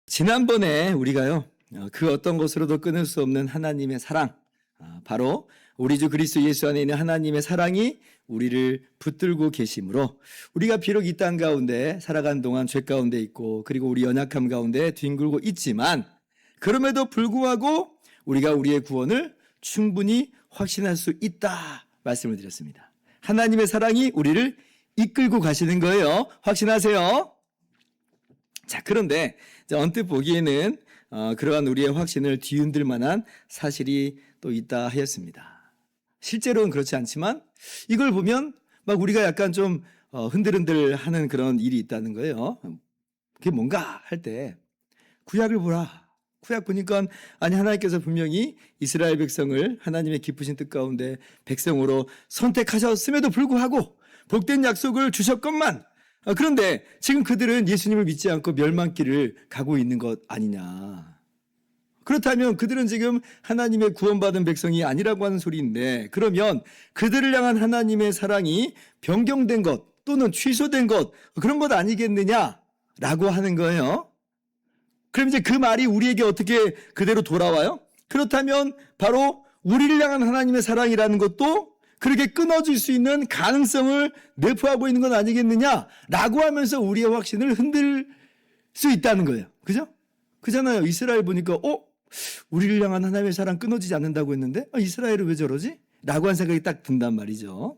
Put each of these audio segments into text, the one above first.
지난번에 우리가요, 그 어떤 것으로도 끊을 수 없는 하나님의 사랑, 바로 우리 주 그리스도 예수 안에 있는 하나님의 사랑이 우리를 붙들고 계심으로 우리가 비록 이 땅 가운데 살아간 동안 죄 가운데 있고 그리고 우리 연약함 가운데 뒹굴고 있지만 그럼에도 불구하고 우리가 우리의 구원을 충분히 확신할 수 있다 말씀을 드렸습니다. 하나님의 사랑이 우리를 이끌고 가시는 거예요. 확신하세요. 자, 그런데 언뜻 보기에는 그러한 우리의 확신을 뒤흔들 만한 사실이 또 있다 하였습니다. 실제로는 그렇지 않지만 이걸 보면 막 우리가 약간 좀 흔들흔들 하는 그런 일이 있다는 거예요. 그게 뭔가 할 때 구약을 보라. 구약 보니까 아니 하나님께서 분명히 이스라엘 백성을 하나님의 기쁘신 뜻 가운데 백성으로 선택하셨음에도 불구하고 복된 약속을 주셨건만 그런데 지금 그들은 예수님을 믿지 않고 멸망길을 가고 있는 것 아니냐. 그렇다면 그들은 지금 하나님의 구원받은 백성이 아니라고 하는 소리인데 그러면 그들을 향한 하나님의 사랑이 변경된 것 또는 취소된 것 그런 것 아니겠느냐라고 하는 거예요. 그럼 이제 그 말이 우리에게 어떻게 그대로 돌아와요? 그렇다면 바로 우리를 향한 하나님의 사랑이라는 것도 그렇게 끊어질 수 있는 가능성을 내포하고 있는 건 아니겠느냐라고 하면서 우리의 확신을 흔들 수 있다는 거예요. 그죠? 그잖아요. 이스라엘 보니까 우리를 향한 하나님의 사랑 끊어지지 않는다고 했는데 이스라엘은 왜 저러지? 라고 한 생각이 딱 든단 말이죠.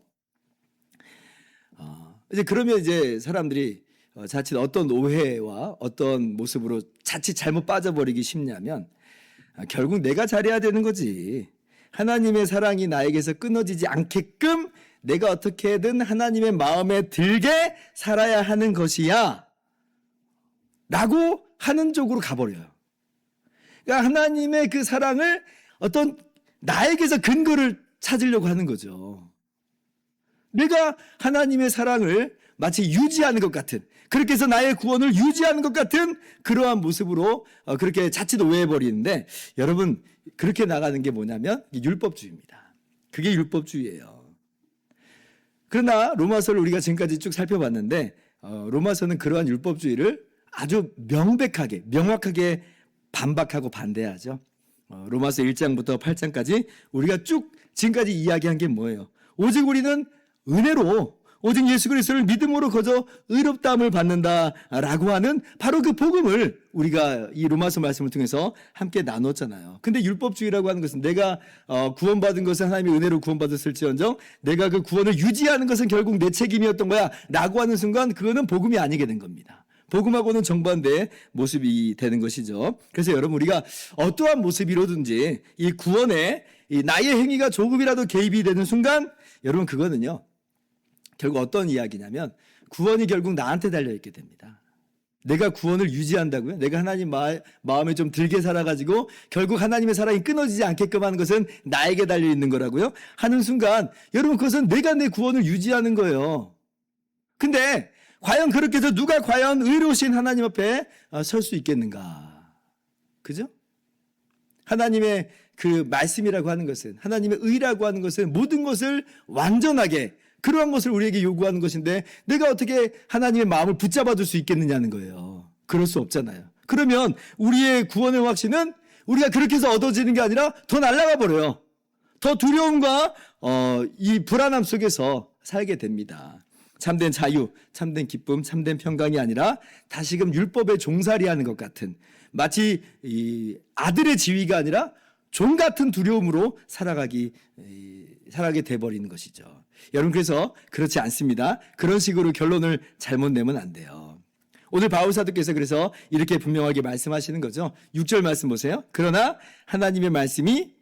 이제 그러면 이제 사람들이 자칫 어떤 오해와 어떤 모습으로 자칫 잘못 빠져버리기 쉽냐면 결국 내가 잘해야 되는 거지. 하나님의 사랑이 나에게서 끊어지지 않게끔 내가 어떻게든 하나님의 마음에 들게 살아야 하는 것이야 라고 하는 쪽으로 가버려요. 그러니까 하나님의 그 사랑을 어떤 나에게서 근거를 찾으려고 하는 거죠. 내가 하나님의 사랑을 마치 유지하는 것 같은 그렇게 해서 나의 구원을 유지하는 것 같은 그러한 모습으로 그렇게 자칫 오해해버리는데 여러분 그렇게 나가는 게 뭐냐면 율법주의입니다. 그게 율법주의예요. 그러나 로마서를 우리가 지금까지 쭉 살펴봤는데 로마서는 그러한 율법주의를 아주 명확하게 반박하고 반대하죠. 로마서 1장부터 8장까지 우리가 쭉 지금까지 이야기한 게 뭐예요? 오직 우리는 은혜로 오직 예수 그리스도를 믿음으로 거저 의롭다함을 받는다라고 하는 바로 그 복음을 우리가 이 로마서 말씀을 통해서 함께 나눴잖아요. 근데 율법주의라고 하는 것은 내가 구원받은 것은 하나님의 은혜로 구원받았을지언정 내가 그 구원을 유지하는 것은 결국 내 책임이었던 거야 라고 하는 순간 그거는 복음이 아니게 된 겁니다. 복음하고는 정반대의 모습이 되는 것이죠. 그래서 여러분 우리가 어떠한 모습이로든지 이 구원에 이 나의 행위가 조금이라도 개입이 되는 순간 여러분 그거는요. 결국 어떤 이야기냐면 구원이 결국 나한테 달려있게 됩니다. 내가 구원을 유지한다고요? 내가 하나님 마음에 좀 들게 살아가지고 결국 하나님의 사랑이 끊어지지 않게끔 하는 것은 나에게 달려있는 거라고요? 하는 순간 여러분 그것은 내가 내 구원을 유지하는 거예요. 근데 과연 그렇게 해서 누가 과연 의로우신 하나님 앞에 설 수 있겠는가? 그죠? 하나님의 그 말씀이라고 하는 것은 하나님의 의라고 하는 것은 모든 것을 완전하게 그러한 것을 우리에게 요구하는 것인데 내가 어떻게 하나님의 마음을 붙잡아둘 수 있겠느냐는 거예요. 그럴 수 없잖아요. 그러면 우리의 구원의 확신은 우리가 그렇게 해서 얻어지는 게 아니라 더 날아가 버려요. 더 두려움과 이 불안함 속에서 살게 됩니다. 참된 자유, 참된 기쁨, 참된 평강이 아니라 다시금 율법에 종살이하는 것 같은 마치 이 아들의 지위가 아니라 종 같은 두려움으로 살아가게 돼버리는 것이죠. 여러분 그래서 그렇지 않습니다. 그런 식으로 결론을 잘못 내면 안 돼요. 오늘 바울 사도께서 그래서 이렇게 분명하게 말씀하시는 거죠. 6절 말씀 보세요. 그러나 하나님의 말씀이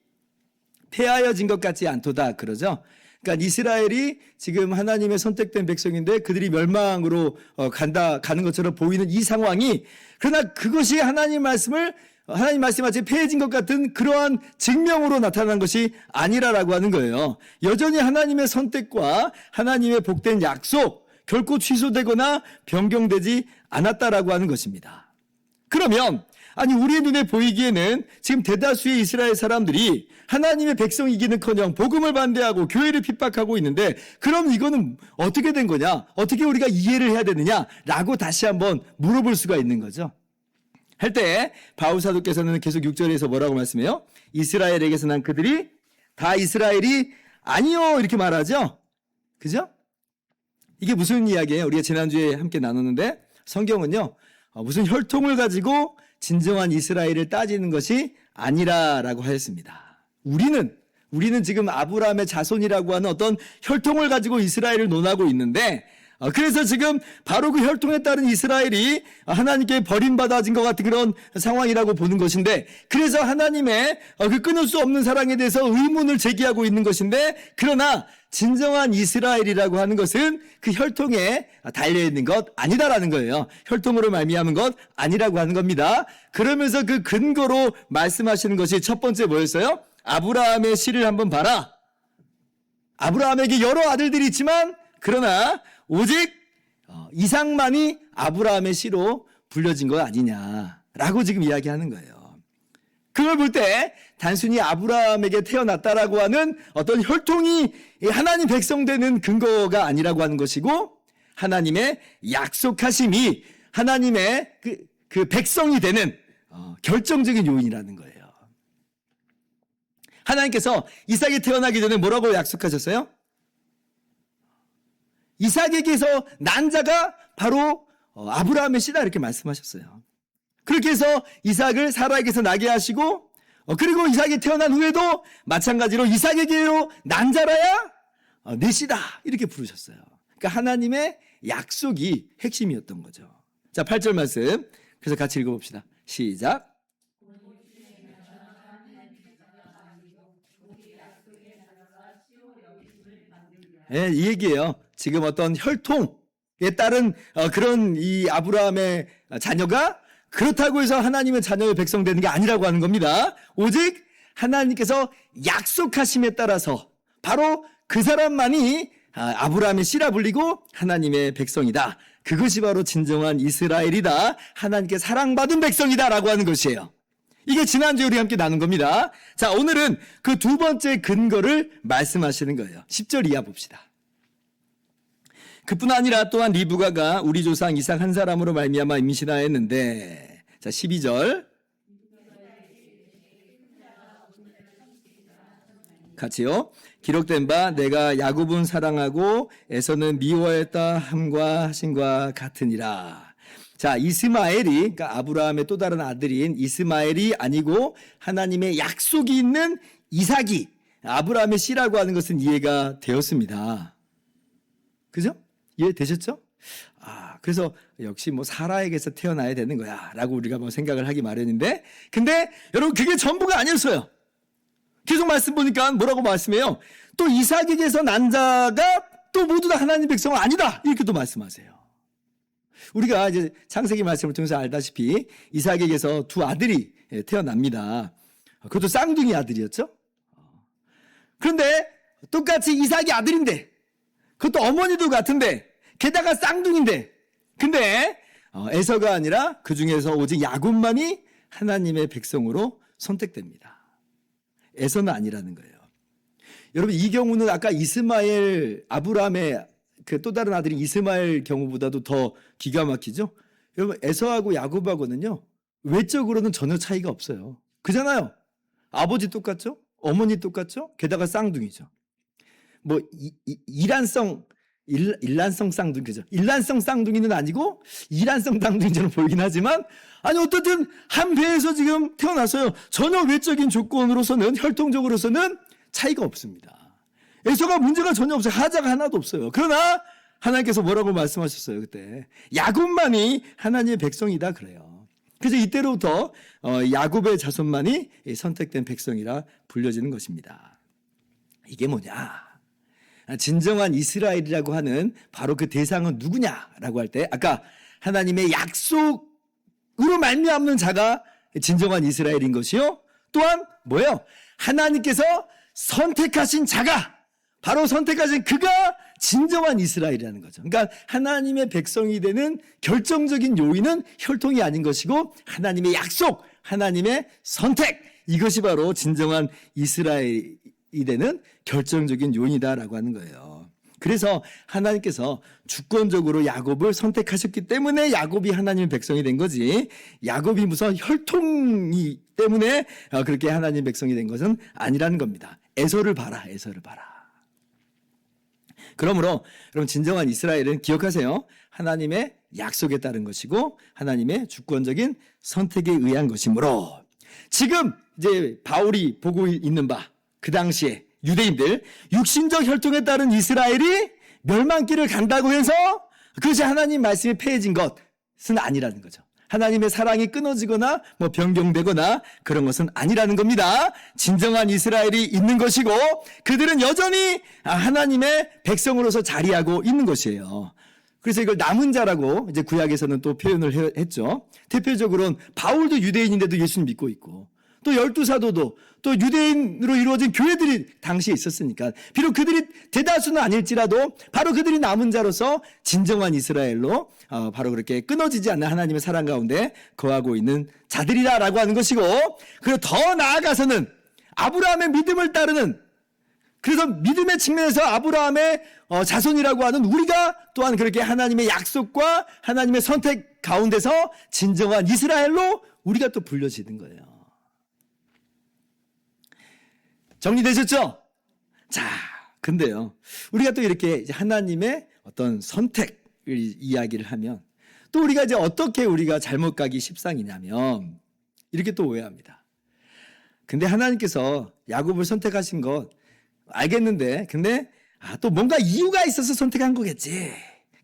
폐하여진 것 같지 않도다 그러죠. 그러니까 이스라엘이 지금 하나님의 선택된 백성인데 그들이 멸망으로 가는 것처럼 보이는 이 상황이 그러나 그것이 하나님 말씀마치 폐해진 것 같은 그러한 증명으로 나타난 것이 아니라라고 하는 거예요. 여전히 하나님의 선택과 하나님의 복된 약속 결코 취소되거나 변경되지 않았다라고 하는 것입니다. 그러면 아니 우리의 눈에 보이기에는 지금 대다수의 이스라엘 사람들이 하나님의 백성이기는커녕 복음을 반대하고 교회를 핍박하고 있는데 그럼 이거는 어떻게 된 거냐? 어떻게 우리가 이해를 해야 되느냐라고 다시 한번 물어볼 수가 있는 거죠. 할 때 바울 사도께서는 계속 6절에서 뭐라고 말씀해요? 이스라엘에게서 난 그들이 다 이스라엘이 아니요 이렇게 말하죠. 그죠? 이게 무슨 이야기예요? 우리가 지난주에 함께 나눴는데 성경은요 무슨 혈통을 가지고 진정한 이스라엘을 따지는 것이 아니라라고 하였습니다. 우리는 지금 아브라함의 자손이라고 하는 어떤 혈통을 가지고 이스라엘을 논하고 있는데 그래서 지금 바로 그 혈통에 따른 이스라엘이 하나님께 버림받아진 것 같은 그런 상황이라고 보는 것인데, 그래서 하나님의 그 끊을 수 없는 사랑에 대해서 의문을 제기하고 있는 것인데, 그러나 진정한 이스라엘이라고 하는 것은 그 혈통에 달려있는 것 아니다라는 거예요. 혈통으로 말미암은 것 아니라고 하는 겁니다. 그러면서 그 근거로 말씀하시는 것이 첫 번째 뭐였어요? 아브라함의 씨를 한번 봐라. 아브라함에게 여러 아들들이 있지만 그러나 오직 이삭만이 아브라함의 씨로 불려진 것 아니냐라고 지금 이야기하는 거예요. 그걸 볼 때 단순히 아브라함에게 태어났다라고 하는 어떤 혈통이 하나님 백성 되는 근거가 아니라고 하는 것이고, 하나님의 약속하심이 하나님의 그 백성이 되는 결정적인 요인이라는 거예요. 하나님께서 이삭이 태어나기 전에 뭐라고 약속하셨어요? 이삭에게서 난 자가 바로 아브라함의 씨다 이렇게 말씀하셨어요. 그렇게 해서 이삭을 사라에게서 나게 하시고, 그리고 이삭이 태어난 후에도 마찬가지로 이삭에게로 난 자라야 내 씨다 이렇게 부르셨어요. 그러니까 하나님의 약속이 핵심이었던 거죠. 자, 8절 말씀 그래서 같이 읽어봅시다. 시작. 네, 이 얘기예요. 지금 어떤 혈통에 따른 그런 이 아브라함의 자녀가 그렇다고 해서 하나님의 자녀의 백성 되는 게 아니라고 하는 겁니다. 오직 하나님께서 약속하심에 따라서 바로 그 사람만이 아브라함의 씨라 불리고 하나님의 백성이다. 그것이 바로 진정한 이스라엘이다. 하나님께 사랑받은 백성이다라고 하는 것이에요. 이게 지난주에 우리 함께 나눈 겁니다. 자, 오늘은 그 두 번째 근거를 말씀하시는 거예요. 10절 이하 봅시다. 그뿐 아니라 또한 리브가가 우리 조상 이삭 한 사람으로 말미암아 임신하였는데, 자 12절 같이요. 기록된 바 내가 야곱은 사랑하고 에서는 미워했다 함과 하신과 같으니라. 자, 이스마엘이, 그러니까 아브라함의 또 다른 아들인 이스마엘이 아니고 하나님의 약속이 있는 이삭이 아브라함의 씨라고 하는 것은 이해가 되었습니다. 그죠? 이해되셨죠? 그래서 역시 뭐 사라에게서 태어나야 되는 거야 라고 우리가 뭐 생각을 하기 마련인데, 근데 여러분 그게 전부가 아니었어요. 계속 말씀 보니까 뭐라고 말씀해요? 또 이삭에게서 난 자가 또 모두 다 하나님 백성은 아니다 이렇게 또 말씀하세요. 우리가 이제 창세기 말씀을 통해서 알다시피 이삭에게서 두 아들이 태어납니다. 그것도 쌍둥이 아들이었죠. 그런데 똑같이 이삭이 아들인데, 그것도 어머니도 같은데, 게다가 쌍둥이인데, 근데 에서가 아니라 그 중에서 오직 야곱만이 하나님의 백성으로 선택됩니다. 에서는 아니라는 거예요. 여러분 이 경우는 아까 이스마엘, 아브라함의 그 또 다른 아들인 이스마엘 경우보다도 더 기가 막히죠. 여러분 에서하고 야곱하고는요 외적으로는 전혀 차이가 없어요. 그잖아요. 아버지 똑같죠, 어머니 똑같죠, 게다가 쌍둥이죠. 뭐 일란성 쌍둥이, 그죠? 일란성 쌍둥이는 아니고 이란성 쌍둥이처럼 보이긴 하지만, 아니 어떻든 한 배에서 지금 태어났어요. 전혀 외적인 조건으로서는, 혈통적으로서는 차이가 없습니다. 에서가 문제가 전혀 없어요. 하자가 하나도 없어요. 그러나 하나님께서 뭐라고 말씀하셨어요? 그때 야곱만이 하나님의 백성이다 그래요. 그래서 이때로부터 야곱의 자손만이 선택된 백성이라 불려지는 것입니다. 이게 뭐냐? 진정한 이스라엘이라고 하는 바로 그 대상은 누구냐라고 할 때, 아까 하나님의 약속으로 말미암는 자가 진정한 이스라엘인 것이요, 또한 뭐예요? 하나님께서 선택하신 자가, 바로 선택하신 그가 진정한 이스라엘이라는 거죠. 그러니까 하나님의 백성이 되는 결정적인 요인은 혈통이 아닌 것이고 하나님의 약속, 하나님의 선택, 이것이 바로 진정한 이스라엘이 되는 결정적인 요인이다라고 하는 거예요. 그래서 하나님께서 주권적으로 야곱을 선택하셨기 때문에 야곱이 하나님의 백성이 된 거지, 야곱이 무슨 혈통이 때문에 그렇게 하나님의 백성이 된 것은 아니라는 겁니다. 에서를 봐라, 에서를 봐라. 그러므로 여러분, 진정한 이스라엘은 기억하세요. 하나님의 약속에 따른 것이고 하나님의 주권적인 선택에 의한 것이므로, 지금 이제 바울이 보고 있는 바, 그 당시에 유대인들, 육신적 혈통에 따른 이스라엘이 멸망길을 간다고 해서 그것이 하나님 말씀이 폐해진 것은 아니라는 거죠. 하나님의 사랑이 끊어지거나 변경되거나 그런 것은 아니라는 겁니다. 진정한 이스라엘이 있는 것이고 그들은 여전히 하나님의 백성으로서 자리하고 있는 것이에요. 그래서 이걸 남은 자라고 이제 구약에서는 또 표현을 했죠. 대표적으로는 바울도 유대인인데도 예수님 믿고 있고, 또 12사도도 또 유대인으로 이루어진 교회들이 당시에 있었으니까, 비록 그들이 대다수는 아닐지라도 바로 그들이 남은 자로서 진정한 이스라엘로 바로 그렇게 끊어지지 않는 하나님의 사랑 가운데 거하고 있는 자들이라고 하는 것이고, 그리고 더 나아가서는 아브라함의 믿음을 따르는, 그래서 믿음의 측면에서 아브라함의 자손이라고 하는 우리가 또한 그렇게 하나님의 약속과 하나님의 선택 가운데서 진정한 이스라엘로 우리가 또 불려지는 거예요. 정리되셨죠? 자, 근데요, 우리가 또 이렇게 하나님의 어떤 선택을 이야기를 하면 또 우리가 이제 어떻게 우리가 잘못 가기 십상이냐면 이렇게 또 오해합니다. 근데 하나님께서 야곱을 선택하신 것 알겠는데, 근데 또 뭔가 이유가 있어서 선택한 거겠지.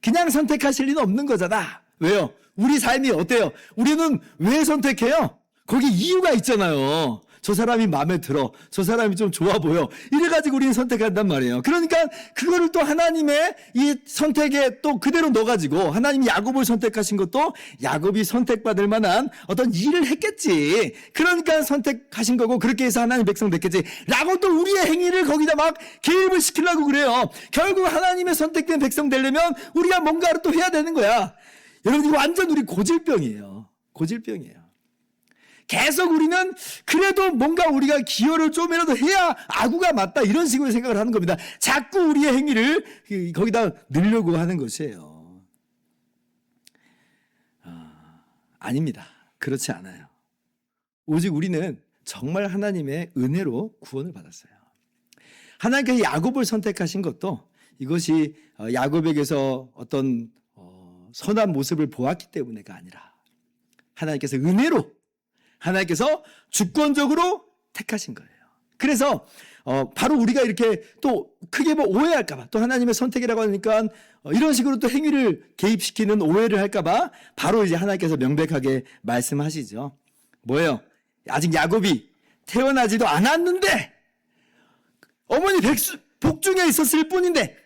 그냥 선택하실 리는 없는 거잖아. 왜요? 우리 삶이 어때요? 우리는 왜 선택해요? 거기 이유가 있잖아요. 저 사람이 마음에 들어, 저 사람이 좀 좋아 보여, 이래가지고 우리는 선택한단 말이에요. 그러니까 그거를 또 하나님의 이 선택에 또 그대로 넣어가지고 하나님이 야곱을 선택하신 것도 야곱이 선택받을 만한 어떤 일을 했겠지. 그러니까 선택하신 거고 그렇게 해서 하나님 백성 됐겠지 라고 또 우리의 행위를 거기다 막 개입을 시키려고 그래요. 결국 하나님의 선택된 백성 되려면 우리가 뭔가를 또 해야 되는 거야. 여러분, 이거 완전 우리 고질병이에요. 고질병이에요. 계속 우리는 그래도 뭔가 우리가 기여를 좀이라도 해야 아구가 맞다, 이런 식으로 생각을 하는 겁니다. 자꾸 우리의 행위를 거기다 넣으려고 하는 것이에요. 아닙니다. 그렇지 않아요. 오직 우리는 정말 하나님의 은혜로 구원을 받았어요. 하나님께서 야곱을 선택하신 것도 이것이 야곱에게서 어떤 선한 모습을 보았기 때문에가 아니라 하나님께서 은혜로, 하나님께서 주권적으로 택하신 거예요. 그래서 바로 우리가 이렇게 또 크게 오해할까봐, 또 하나님의 선택이라고 하니까 이런 식으로 또 행위를 개입시키는 오해를 할까봐 바로 이제 하나님께서 명백하게 말씀하시죠. 뭐예요? 아직 야곱이 태어나지도 않았는데 어머니 복중에 있었을 뿐인데,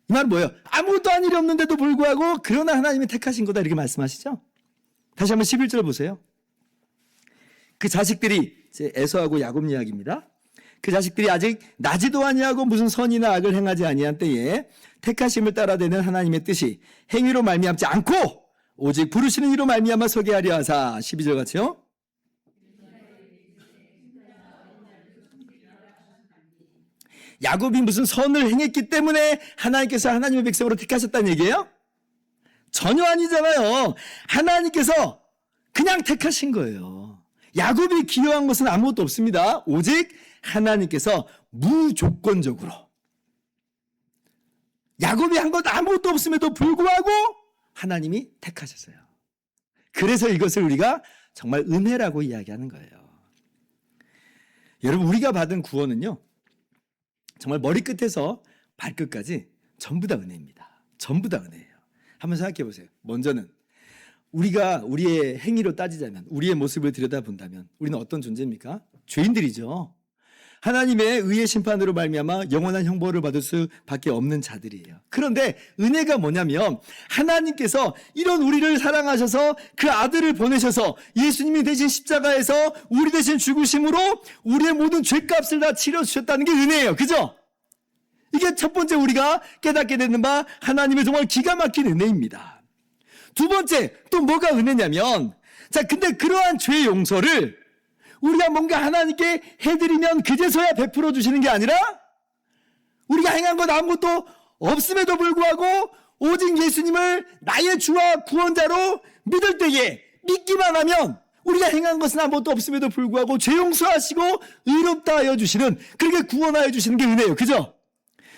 이 말은 뭐예요? 아무것도 한 일이 없는데도 불구하고 그러나 하나님이 택하신 거다, 이렇게 말씀하시죠. 다시 한번 11절 보세요. 그 자식들이, 이제 에서하고 야곱 이야기입니다. 그 자식들이 아직 나지도 아니하고 무슨 선이나 악을 행하지 아니한 때에 택하심을 따라되는 하나님의 뜻이 행위로 말미암지 않고 오직 부르시는 이로 말미암아 서게 하려 하사. 12절 같이요. 야곱이 무슨 선을 행했기 때문에 하나님께서 하나님의 백성으로 택하셨다는 얘기예요? 전혀 아니잖아요. 하나님께서 그냥 택하신 거예요. 야곱이 기여한 것은 아무것도 없습니다. 오직 하나님께서 무조건적으로, 야곱이 한 것 아무것도 없음에도 불구하고 하나님이 택하셨어요. 그래서 이것을 우리가 정말 은혜라고 이야기하는 거예요. 여러분, 우리가 받은 구원은요, 정말 머리끝에서 발끝까지 전부 다 은혜입니다. 전부 다 은혜예요. 한번 생각해 보세요. 먼저는 우리가 우리의 행위로 따지자면, 우리의 모습을 들여다본다면 우리는 어떤 존재입니까? 죄인들이죠. 하나님의 의의 심판으로 말미암아 영원한 형벌을 받을 수밖에 없는 자들이에요. 그런데 은혜가 뭐냐면 하나님께서 이런 우리를 사랑하셔서 그 아들을 보내셔서 예수님이 대신 십자가에서 우리 대신 죽으심으로 우리의 모든 죄값을 다 치러주셨다는 게 은혜예요. 그죠? 이게 첫 번째 우리가 깨닫게 되는 바 하나님의 정말 기가 막힌 은혜입니다. 두 번째, 또 뭐가 은혜냐면, 자, 근데 그러한 죄 용서를 우리가 뭔가 하나님께 해드리면 그제서야 베풀어 주시는 게 아니라 우리가 행한 것 아무것도 없음에도 불구하고 오직 예수님을 나의 주와 구원자로 믿을 때에 믿기만 하면 우리가 행한 것은 아무것도 없음에도 불구하고 죄 용서하시고 의롭다 하여 주시는, 그렇게 구원하여 주시는 게 은혜예요. 그죠?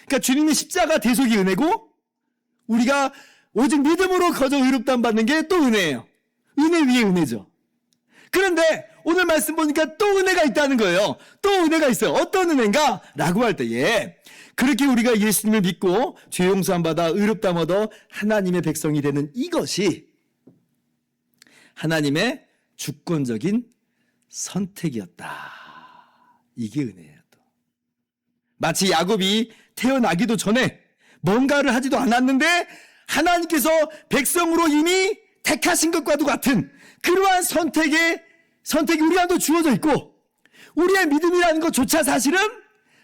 그러니까 주님의 십자가 대속이 은혜고 우리가 오직 믿음으로 거저 의롭다함 받는 게 또 은혜예요. 은혜 위에 은혜죠. 그런데 오늘 말씀 보니까 또 은혜가 있다는 거예요. 또 은혜가 있어요. 어떤 은혜인가? 라고 할 때에 그렇게 우리가 예수님을 믿고 죄 용서함 받아 의롭다함 얻어 하나님의 백성이 되는 이것이 하나님의 주권적인 선택이었다. 이게 은혜예요. 또. 마치 야곱이 태어나기도 전에 뭔가를 하지도 않았는데 하나님께서 백성으로 이미 택하신 것과도 같은 그러한 선택이 우리한테 주어져 있고, 우리의 믿음이라는 것조차 사실은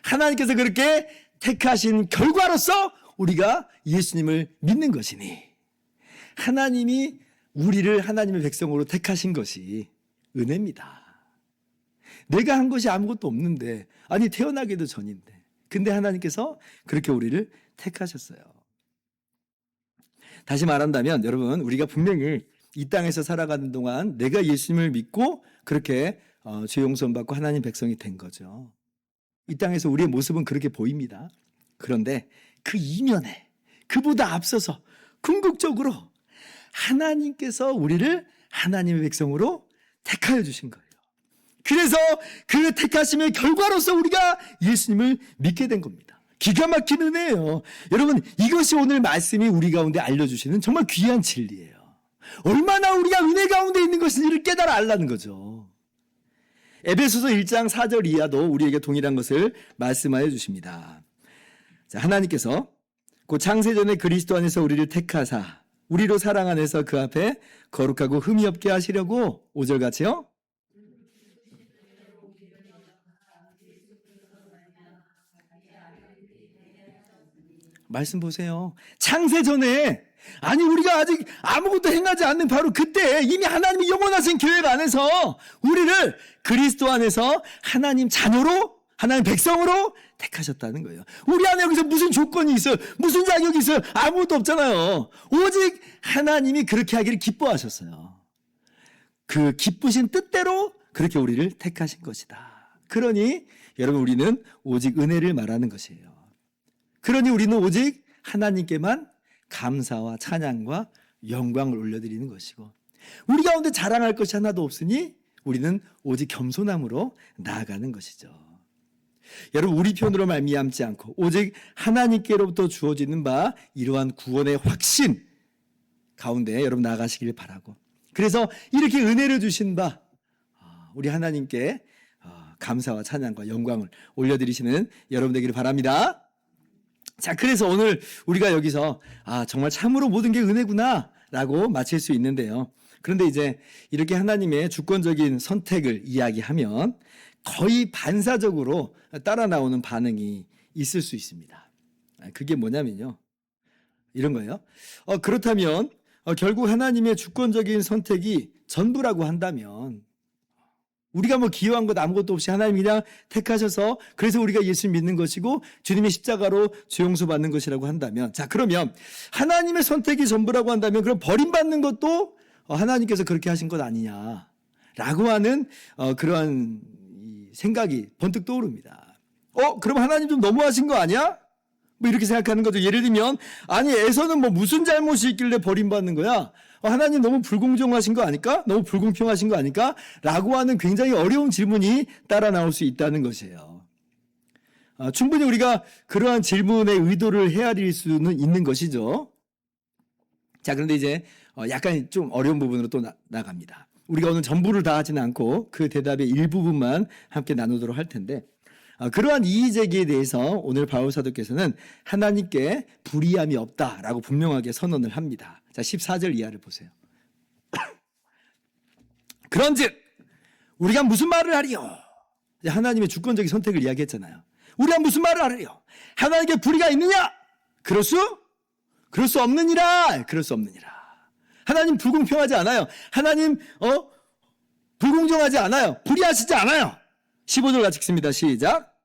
하나님께서 그렇게 택하신 결과로서 우리가 예수님을 믿는 것이니, 하나님이 우리를 하나님의 백성으로 택하신 것이 은혜입니다. 내가 한 것이 아무것도 없는데, 아니 태어나기도 전인데, 근데 하나님께서 그렇게 우리를 택하셨어요. 다시 말한다면 여러분, 우리가 분명히 이 땅에서 살아가는 동안 내가 예수님을 믿고 그렇게 죄 용서를 받고 하나님 백성이 된 거죠. 이 땅에서 우리의 모습은 그렇게 보입니다. 그런데 그 이면에, 그보다 앞서서 궁극적으로 하나님께서 우리를 하나님의 백성으로 택하여 주신 거예요. 그래서 그 택하심의 결과로서 우리가 예수님을 믿게 된 겁니다. 기가 막힌 은혜예요. 여러분, 이것이 오늘 말씀이 우리 가운데 알려주시는 정말 귀한 진리예요. 얼마나 우리가 은혜 가운데 있는 것인지를 깨달아 알라는 거죠. 에베소서 1장 4절 이하도 우리에게 동일한 것을 말씀하여 주십니다. 자, 하나님께서 그 창세전에 그리스도 안에서 우리를 택하사 우리로 사랑 안에서 그 앞에 거룩하고 흠이 없게 하시려고 5절 같이요. 말씀 보세요. 창세전에, 아니 우리가 아직 아무것도 행하지 않는 바로 그때 이미 하나님이 영원하신 계획 안에서 우리를 그리스도 안에서 하나님 자녀로, 하나님 백성으로 택하셨다는 거예요. 우리 안에 여기서 무슨 조건이 있어요? 무슨 자격이 있어요? 아무것도 없잖아요. 오직 하나님이 그렇게 하기를 기뻐하셨어요. 그 기쁘신 뜻대로 그렇게 우리를 택하신 것이다. 그러니 여러분, 우리는 오직 은혜를 말하는 것이에요. 그러니 우리는 오직 하나님께만 감사와 찬양과 영광을 올려드리는 것이고, 우리 가운데 자랑할 것이 하나도 없으니 우리는 오직 겸손함으로 나아가는 것이죠. 여러분, 우리 편으로 말미암지 않고 오직 하나님께로부터 주어지는 바 이러한 구원의 확신 가운데 여러분 나아가시길 바라고, 그래서 이렇게 은혜를 주신 바 우리 하나님께 감사와 찬양과 영광을 올려드리시는 여러분 되기를 바랍니다. 자, 그래서 오늘 우리가 여기서 정말 참으로 모든 게 은혜구나 라고 마칠 수 있는데요. 그런데 이제 이렇게 하나님의 주권적인 선택을 이야기하면 거의 반사적으로 따라 나오는 반응이 있을 수 있습니다. 그게 뭐냐면요, 이런 거예요. 그렇다면 결국 하나님의 주권적인 선택이 전부라고 한다면, 우리가 뭐 기여한 것 아무것도 없이 하나님이 그냥 택하셔서 그래서 우리가 예수 믿는 것이고 주님의 십자가로 죄 용서 받는 것이라고 한다면, 자, 그러면 하나님의 선택이 전부라고 한다면 그럼 버림받는 것도 하나님께서 그렇게 하신 것 아니냐라고 하는 그러한 생각이 번뜩 떠오릅니다. 그럼 하나님 좀 너무하신 거 아니야? 뭐 이렇게 생각하는 거죠. 예를 들면, 아니 에서는 뭐 무슨 잘못이 있길래 버림받는 거야? 하나님 너무 불공정하신 거 아닐까? 너무 불공평하신 거 아닐까? 라고 하는 굉장히 어려운 질문이 따라 나올 수 있다는 것이에요. 충분히 우리가 그러한 질문의 의도를 헤아릴 수는 있는 것이죠. 자, 그런데 이제 약간 좀 어려운 부분으로 또 나갑니다. 우리가 오늘 전부를 다 하지는 않고 그 대답의 일부분만 함께 나누도록 할 텐데, 그러한 이의제기에 대해서 오늘 바울 사도께서는 하나님께 불의함이 없다라고 분명하게 선언을 합니다. 자, 14절 이하를 보세요. 그런즉 우리가 무슨 말을 하리요? 하나님의 주권적인 선택을 이야기했잖아요. 우리가 무슨 말을 하리요? 하나님께 불의가 있느냐? 그럴 수 없느니라. 그럴 수 없느니라. 하나님 불공평하지 않아요. 하나님 불공정하지 않아요. 불의하시지 않아요. 15절 같이 읽습니다. 시작.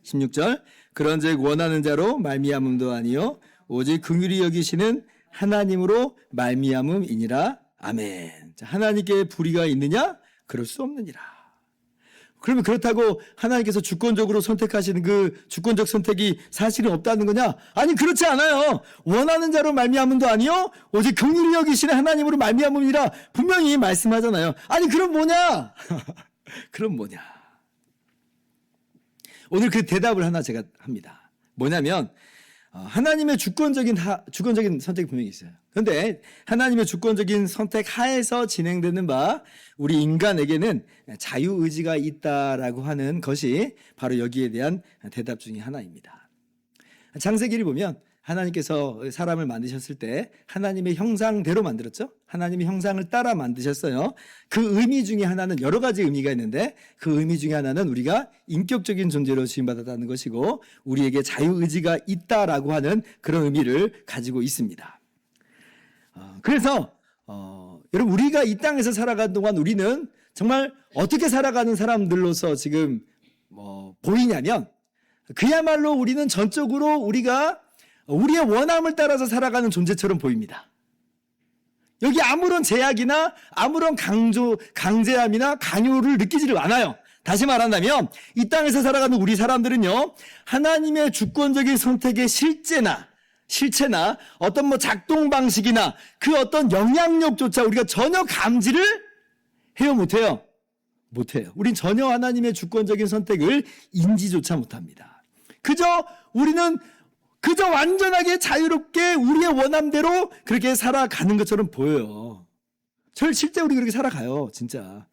16절. 그런즉 원하는 자로 말미암음도 아니요 오직 긍휼히 여기시는 하나님으로 말미암음이니라. 아멘. 자, 하나님께 불의가 있느냐? 그럴 수 없느니라. 그러면 그렇다고 하나님께서 주권적으로 선택하시는 그 주권적 선택이 사실은 없다는 거냐? 아니, 그렇지 않아요. 원하는 자로 말미암음도 아니요 오직 긍휼히 여기시는 하나님으로 말미암음이라 분명히 말씀하잖아요. 아니, 그럼 뭐냐? 그럼 뭐냐? 오늘 그 대답을 하나 제가 합니다. 뭐냐면 하나님의 주권적인 선택이 분명히 있어요. 그런데 하나님의 주권적인 선택 하에서 진행되는 바 우리 인간에게는 자유의지가 있다라고 하는 것이 바로 여기에 대한 대답 중에 하나입니다. 창세기를 보면 하나님께서 사람을 만드셨을 때 하나님의 형상대로 만들었죠. 하나님의 형상을 따라 만드셨어요. 그 의미 중에 하나는 여러 가지 의미가 있는데 그 의미 중에 하나는 우리가 인격적인 존재로 지음받았다는 것이고 우리에게 자유의지가 있다라고 하는 그런 의미를 가지고 있습니다. 그래서 여러분 우리가 이 땅에서 살아가는 동안 우리는 정말 어떻게 살아가는 사람들로서 지금 보이냐면 그야말로 우리는 전적으로 우리가 우리의 원함을 따라서 살아가는 존재처럼 보입니다. 여기 아무런 제약이나 아무런 강제함이나 강요를 느끼지를 않아요. 다시 말한다면 이 땅에서 살아가는 우리 사람들은요, 하나님의 주권적인 선택의 실체나 어떤 작동 방식이나 그 어떤 영향력조차 우리가 전혀 감지를 해요, 못해요? 못해요. 우린 전혀 하나님의 주권적인 선택을 인지조차 못합니다. 우리는 그저 완전하게 자유롭게 우리의 원함대로 그렇게 살아가는 것처럼 보여요. 실제 우리 그렇게 살아가요, 진짜.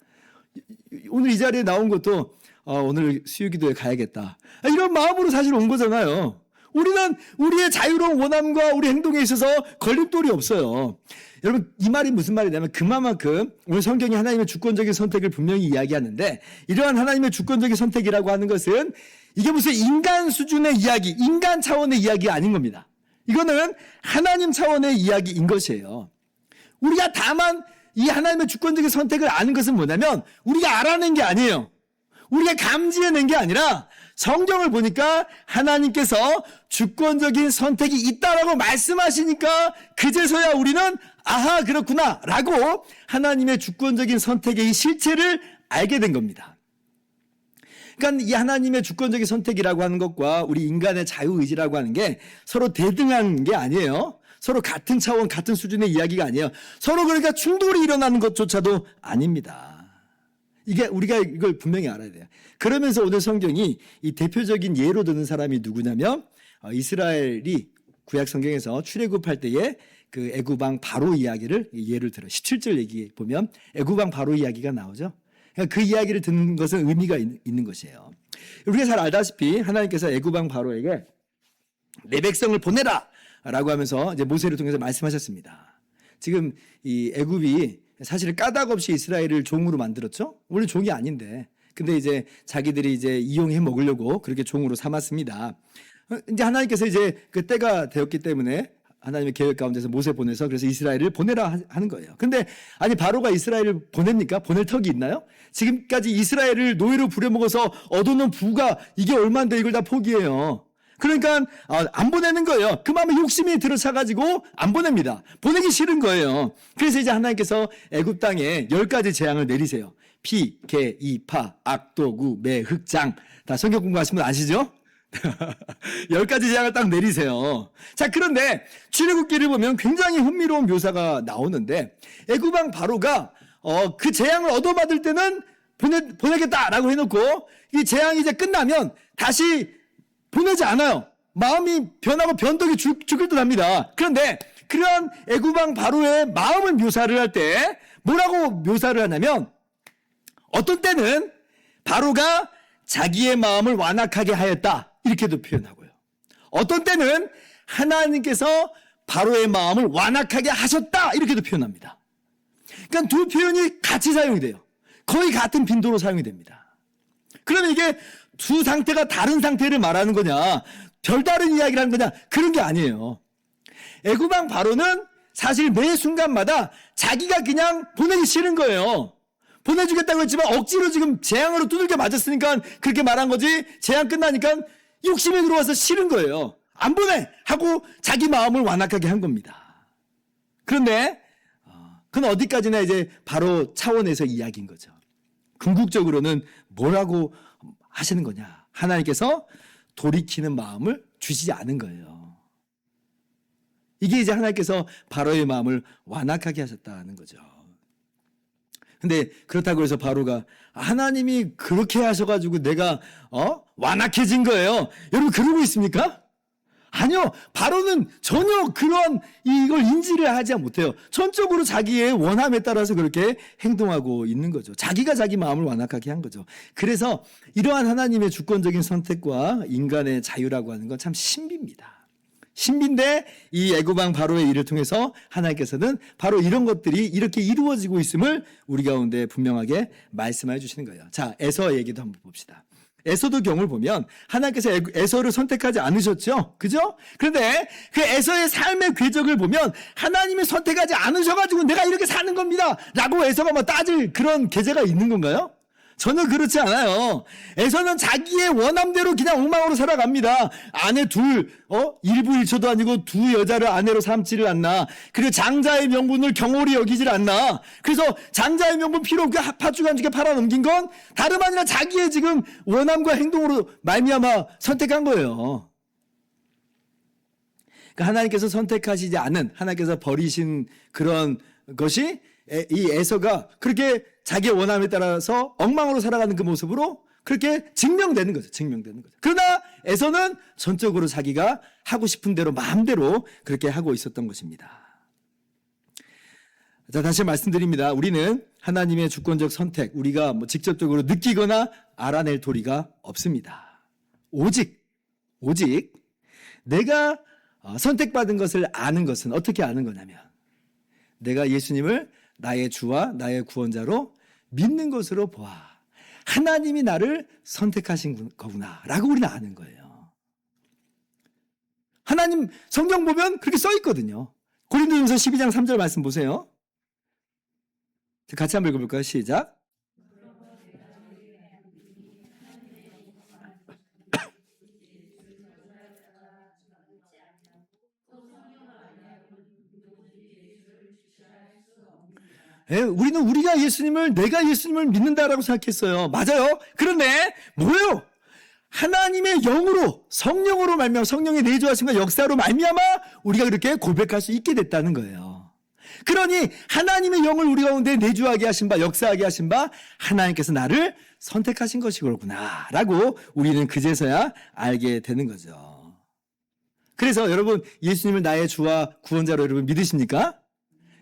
오늘 이 자리에 나온 것도 오늘 수요기도에 가야겠다, 이런 마음으로 사실 온 거잖아요. 우리는 우리의 자유로운 원함과 우리 행동에 있어서 걸림돌이 없어요. 여러분, 이 말이 무슨 말이냐면 그만큼 오늘 성경이 하나님의 주권적인 선택을 분명히 이야기하는데, 이러한 하나님의 주권적인 선택이라고 하는 것은 이게 무슨 인간 수준의 이야기, 인간 차원의 이야기가 아닌 겁니다. 이거는 하나님 차원의 이야기인 것이에요. 우리가 다만 이 하나님의 주권적인 선택을 아는 것은 뭐냐면 우리가 알아낸 게 아니에요. 우리가 감지해낸 게 아니라 성경을 보니까 하나님께서 주권적인 선택이 있다라고 말씀하시니까 그제서야 우리는 아하, 그렇구나 라고 하나님의 주권적인 선택의 이 실체를 알게 된 겁니다. 그러니까 이 하나님의 주권적인 선택이라고 하는 것과 우리 인간의 자유의지라고 하는 게 서로 대등한 게 아니에요. 서로 같은 차원, 같은 수준의 이야기가 아니에요. 서로 그러니까 충돌이 일어나는 것조차도 아닙니다. 우리가 이걸 분명히 알아야 돼요. 그러면서 오늘 성경이 이 대표적인 예로 드는 사람이 누구냐면 이스라엘이 구약 성경에서 출애굽할 때에 그 애굽왕 바로 이야기를 예를 들어 17절 얘기 보면 애굽왕 바로 이야기가 나오죠. 그 이야기를 듣는 것은 의미가 있는 것이에요. 우리가 잘 알다시피 하나님께서 애굽왕 바로에게 내 백성을 보내라 라고 하면서 이제 모세를 통해서 말씀하셨습니다. 지금 이 애굽이 사실 까닭 없이 이스라엘을 종으로 만들었죠. 원래 종이 아닌데, 근데 이제 자기들이 이제 이용해 먹으려고 그렇게 종으로 삼았습니다. 이제 하나님께서 이제 그 때가 되었기 때문에 하나님의 계획 가운데서 모세 보내서 그래서 이스라엘을 보내라 하는 거예요. 근데 아니 바로가 이스라엘을 보냅니까? 보낼 턱이 있나요? 지금까지 이스라엘을 노예로 부려먹어서 얻어놓은 부가 이게 얼마인데 이걸 다 포기해요. 그러니까 안 보내는 거예요. 그 마음에 욕심이 들어차가지고 안 보냅니다. 보내기 싫은 거예요. 그래서 이제 하나님께서 애굽 땅에 10가지 재앙을 내리세요. 피, 개, 이, 파, 악, 도구, 매, 흑, 장. 다 성경 공부하시면 아시죠? 10가지 재앙을 딱 내리세요. 자, 그런데 출애굽기를 보면 굉장히 흥미로운 묘사가 나오는데 애굽왕 바로가 그 재앙을 얻어받을 때는 보내겠다라고 해놓고 이 재앙이 이제 끝나면 다시 보내지 않아요. 마음이 변하고 변덕이 죽을 듯 합니다. 그런데 그러한 애굽왕 바로의 마음을 묘사를 할 때 뭐라고 묘사를 하냐면 어떤 때는 바로가 자기의 마음을 완악하게 하였다 이렇게도 표현하고요. 어떤 때는 하나님께서 바로의 마음을 완악하게 하셨다 이렇게도 표현합니다. 그러니까 두 표현이 같이 사용이 돼요. 거의 같은 빈도로 사용이 됩니다. 그러면 이게 두 상태가 다른 상태를 말하는 거냐, 별다른 이야기를 하는 거냐, 그런 게 아니에요. 애굽왕 바로는 사실 매 순간마다 자기가 그냥 보내기 싫은 거예요. 보내주겠다고 했지만 억지로 지금 재앙으로 두들겨 맞았으니까 그렇게 말한 거지, 재앙 끝나니까 욕심에 들어와서 싫은 거예요. 안 보내! 하고 자기 마음을 완악하게 한 겁니다. 그런데 그건 어디까지나 이제 바로 차원에서 이야기인 거죠. 궁극적으로는 뭐라고 하시는 거냐? 하나님께서 돌이키는 마음을 주시지 않은 거예요. 이게 이제 하나님께서 바로의 마음을 완악하게 하셨다는 거죠. 근데 그렇다고 해서 바로가 하나님이 그렇게 하셔가지고 내가 완악해진 거예요. 여러분 그러고 있습니까? 아니요. 바로는 전혀 그런 이걸 인지를 하지 못해요. 전적으로 자기의 원함에 따라서 그렇게 행동하고 있는 거죠. 자기가 자기 마음을 완악하게 한 거죠. 그래서 이러한 하나님의 주권적인 선택과 인간의 자유라고 하는 건 참 신비입니다. 신비인데 이 애굽왕 바로의 일을 통해서 하나님께서는 바로 이런 것들이 이렇게 이루어지고 있음을 우리 가운데 분명하게 말씀해 주시는 거예요. 자, 에서 얘기도 한번 봅시다. 에서도 경우를 보면 하나님께서 에서를 선택하지 않으셨죠? 그죠? 그런데 그 에서의 삶의 궤적을 보면 하나님이 선택하지 않으셔가지고 내가 이렇게 사는 겁니다 라고 에서가 뭐 따질 그런 계제가 있는 건가요? 전혀 그렇지 않아요. 에서는 자기의 원함대로 그냥 엉망으로 살아갑니다. 아내 둘, 일부일초도 아니고 두 여자를 아내로 삼지를 않나. 그리고 장자의 명분을 경홀히 여기질 않나. 그래서 장자의 명분 필요 없게 팥죽한죽에 팔아넘긴 건 다름 아니라 자기의 지금 원함과 행동으로 말미암아 선택한 거예요. 그러니까 하나님께서 선택하시지 않은, 하나님께서 버리신 그런 것이 이 에서가 그렇게 자기의 원함에 따라서 엉망으로 살아가는 그 모습으로 그렇게 증명되는 거죠. 증명되는 거죠. 그러나 에서는 전적으로 자기가 하고 싶은 대로 마음대로 그렇게 하고 있었던 것입니다. 자, 다시 말씀드립니다. 우리는 하나님의 주권적 선택, 우리가 뭐 직접적으로 느끼거나 알아낼 도리가 없습니다. 오직 내가 선택받은 것을 아는 것은 어떻게 아는 거냐면 내가 예수님을 나의 주와 나의 구원자로 믿는 것으로 보아. 하나님이 나를 선택하신 거구나 라고 우리는 아는 거예요. 하나님 성경 보면 그렇게 써 있거든요. 고린도전서 12장 3절 말씀 보세요. 같이 한번 읽어볼까요? 시작. 우리는 내가 예수님을 믿는다라고 생각했어요. 맞아요. 그런데 뭐예요? 하나님의 영으로, 성령으로 말미암아, 성령의 내주하심과 역사로 말미암아 우리가 그렇게 고백할 수 있게 됐다는 거예요. 그러니 하나님의 영을 우리 가운데 내주하게 하신 바, 역사하게 하신 바 하나님께서 나를 선택하신 것이구나 라고 우리는 그제서야 알게 되는 거죠. 그래서 여러분 예수님을 나의 주와 구원자로 여러분 믿으십니까?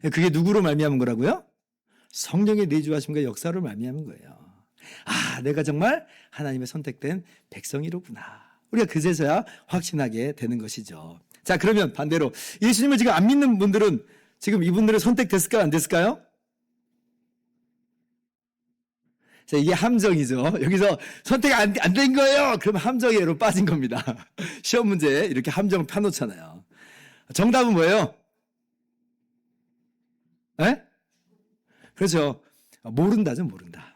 그게 누구로 말미암은 거라고요? 성령의 내주하심과 역사로 말미암은 거예요. 아, 내가 정말 하나님의 선택된 백성이로구나. 우리가 그제서야 확신하게 되는 것이죠. 자, 그러면 반대로 예수님을 지금 안 믿는 분들은 지금 이분들은 선택됐을까요? 안 됐을까요? 자, 이게 함정이죠. 여기서 선택 안 된 거예요. 그럼 함정에로 빠진 겁니다. 시험 문제에 이렇게 함정 펴놓잖아요. 정답은 뭐예요? 에? 그렇죠. 모른다죠, 모른다.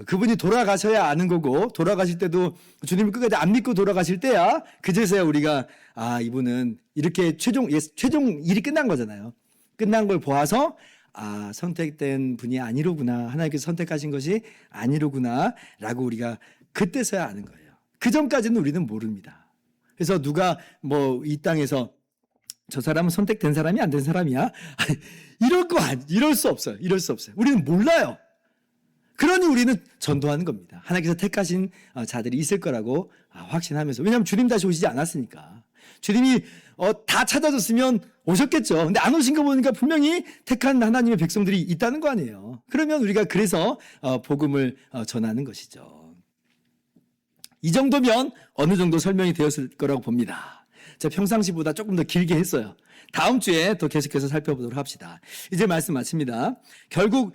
그분이 돌아가셔야 아는 거고, 돌아가실 때도 주님을 끝까지 안 믿고 돌아가실 때야, 그제서야 우리가, 이분은 이렇게 최종 일이 끝난 거잖아요. 끝난 걸 보아서, 선택된 분이 아니로구나. 하나님께서 선택하신 것이 아니로구나. 라고 우리가 그때서야 아는 거예요. 그 전까지는 우리는 모릅니다. 그래서 누가 이 땅에서 저 사람은 선택된 사람이 안 된 사람이야? 이럴 수 없어요. 이럴 수 없어요. 우리는 몰라요. 그러니 우리는 전도하는 겁니다. 하나님께서 택하신 자들이 있을 거라고 확신하면서. 왜냐하면 주님 다시 오시지 않았으니까. 주님이 다 찾아줬으면 오셨겠죠. 근데 안 오신 거 보니까 분명히 택한 하나님의 백성들이 있다는 거 아니에요. 그러면 우리가 그래서 복음을 전하는 것이죠. 이 정도면 어느 정도 설명이 되었을 거라고 봅니다. 제가 평상시보다 조금 더 길게 했어요. 다음 주에 또 계속해서 살펴보도록 합시다. 이제 말씀 마칩니다. 결국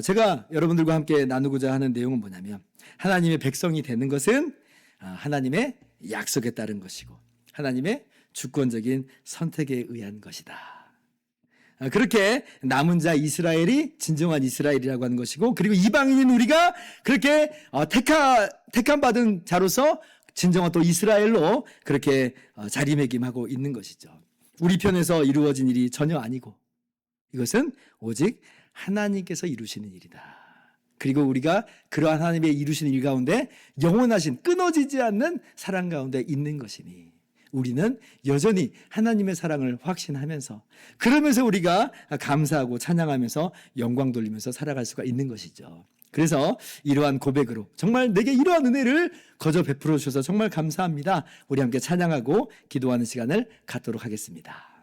제가 여러분들과 함께 나누고자 하는 내용은 뭐냐면 하나님의 백성이 되는 것은 하나님의 약속에 따른 것이고 하나님의 주권적인 선택에 의한 것이다. 그렇게 남은 자 이스라엘이 진정한 이스라엘이라고 하는 것이고 그리고 이방인인 우리가 그렇게 택함 받은 자로서 진정한 또 이스라엘로 그렇게 자리매김하고 있는 것이죠. 우리 편에서 이루어진 일이 전혀 아니고 이것은 오직 하나님께서 이루시는 일이다. 그리고 우리가 그러한 하나님의 이루시는 일 가운데 영원하신 끊어지지 않는 사랑 가운데 있는 것이니 우리는 여전히 하나님의 사랑을 확신하면서 그러면서 우리가 감사하고 찬양하면서 영광 돌리면서 살아갈 수가 있는 것이죠. 그래서 이러한 고백으로 정말 내게 이러한 은혜를 거저 베풀어 주셔서 정말 감사합니다. 우리 함께 찬양하고 기도하는 시간을 갖도록 하겠습니다.